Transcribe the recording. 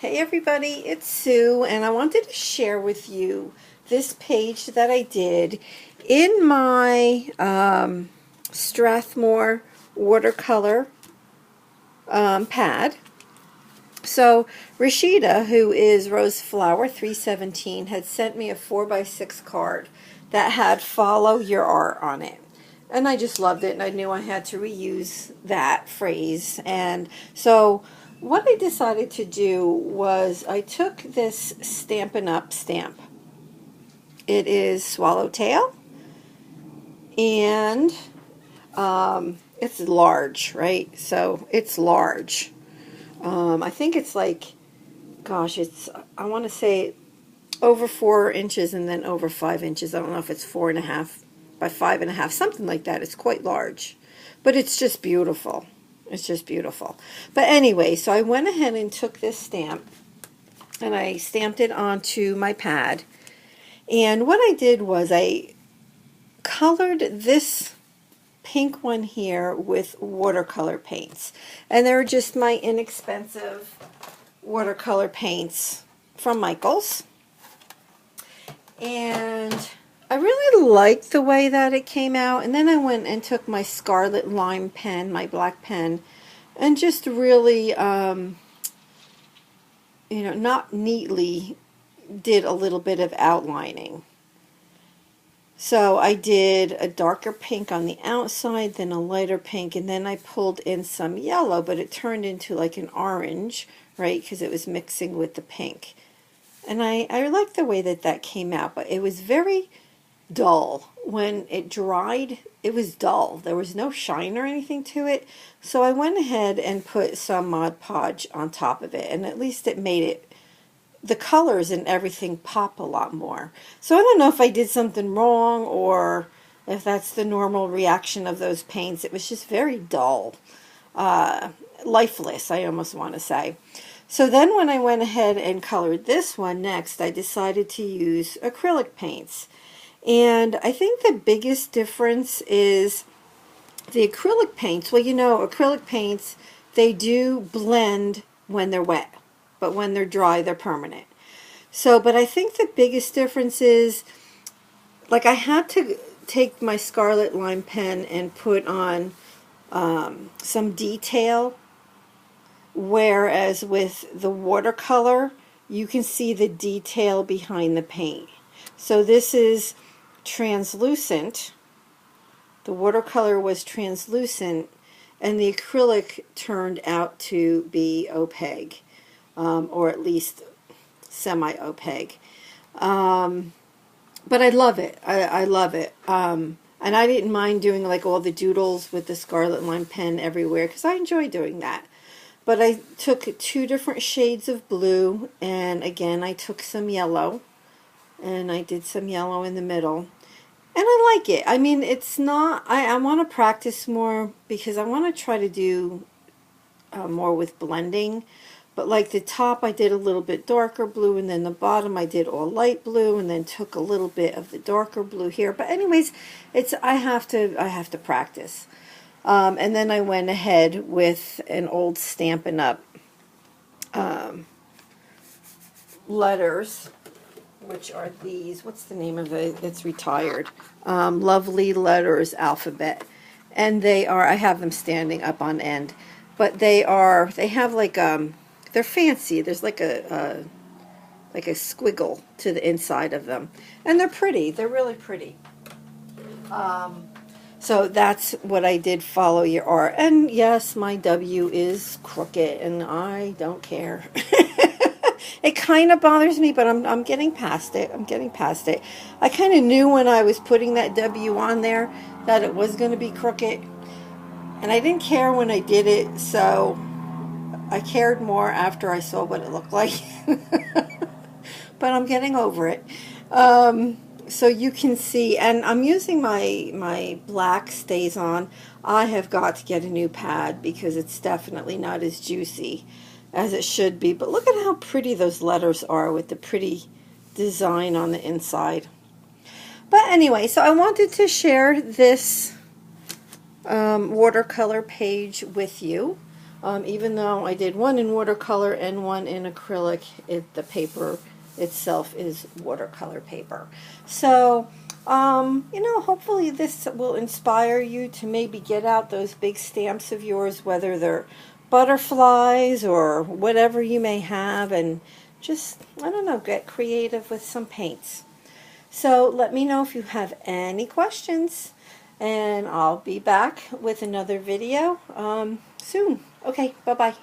Hey everybody, it's Sue, and I wanted to share with you this page that I did in my Strathmore watercolor pad. So Rashida, who is Rose Flower 317, had sent me a 4x6 card that had "Follow Your Art" on it. And I just loved it, and I knew I had to reuse that phrase. And so what I decided to do was I took this Stampin' Up! Stamp. It is Swallowtail, and it's large, right? So it's large. I think it's like, gosh, I want to say over 4 inches and then over 5 inches. I don't know if it's 4.5 by 5.5, something like that. It's quite large, but it's just beautiful. It's just beautiful. But anyway, so I went ahead and took this stamp and I stamped it onto my pad. And what I did was I colored this pink one here with watercolor paints. And they're just my inexpensive watercolor paints from Michaels. And I really liked the way that it came out. And then I went and took my Scarlet Lime pen, my black pen, and just really, not neatly, did a little bit of outlining. So I did a darker pink on the outside, then a lighter pink, and then I pulled in some yellow, but it turned into like an orange, right, because it was mixing with the pink. And I liked the way that that came out, but it was very dull. When it dried, it was dull. There was no shine or anything to it. So I went ahead and put some Mod Podge on top of it, and at least it made it, the colors and everything, pop a lot more. So I don't know if I did something wrong or if that's the normal reaction of those paints. It was just very dull, lifeless, I almost want to say. So then when I went ahead and colored this one next, I decided to use acrylic paints. And I think the biggest difference is the acrylic paints. Well, acrylic paints, they do blend when they're wet, but when they're dry, they're permanent. So, but I think the biggest difference is, like, I had to take my Scarlet Lime pen and put on some detail, whereas with the watercolor, you can see the detail behind the paint. So this is translucent. The watercolor was translucent, and the acrylic turned out to be opaque. Or at least semi-opaque. But I love it. I love it. And I didn't mind doing like all the doodles with the Scarlet Lime pen everywhere because I enjoy doing that. But I took 2 different shades of blue, and again I took some yellow, and I did some yellow in the middle. And I like it. I mean, it's not, I want to practice more because I want to try to do more with blending. But like the top, I did a little bit darker blue, and then the bottom I did all light blue, and then took a little bit of the darker blue here. But anyways, I have to practice. And then I went ahead with an old Stampin' Up! Letters, which are these. What's the name of it? It's retired. Lovely Letters Alphabet, and they are. I have them standing up on end, but they have like they're fancy. There's like a squiggle to the inside of them. And they're pretty. They're really pretty. So that's what I did, Follow Your Art. And yes, my W is crooked, and I don't care. It kind of bothers me, but I'm getting past it. I'm getting past it. I kind of knew when I was putting that W on there that it was going to be crooked. And I didn't care when I did it, so I cared more after I saw what it looked like. But I'm getting over it. So you can see, and I'm using my black StazOn. I have got to get a new pad because it's definitely not as juicy as it should be. But look at how pretty those letters are with the pretty design on the inside. But anyway, so I wanted to share this watercolor page with you. Even though I did one in watercolor and one in acrylic, the paper itself is watercolor paper. So, hopefully this will inspire you to maybe get out those big stamps of yours, whether they're butterflies or whatever you may have, and just, I don't know, get creative with some paints. So let me know if you have any questions, and I'll be back with another video soon. Okay, bye-bye.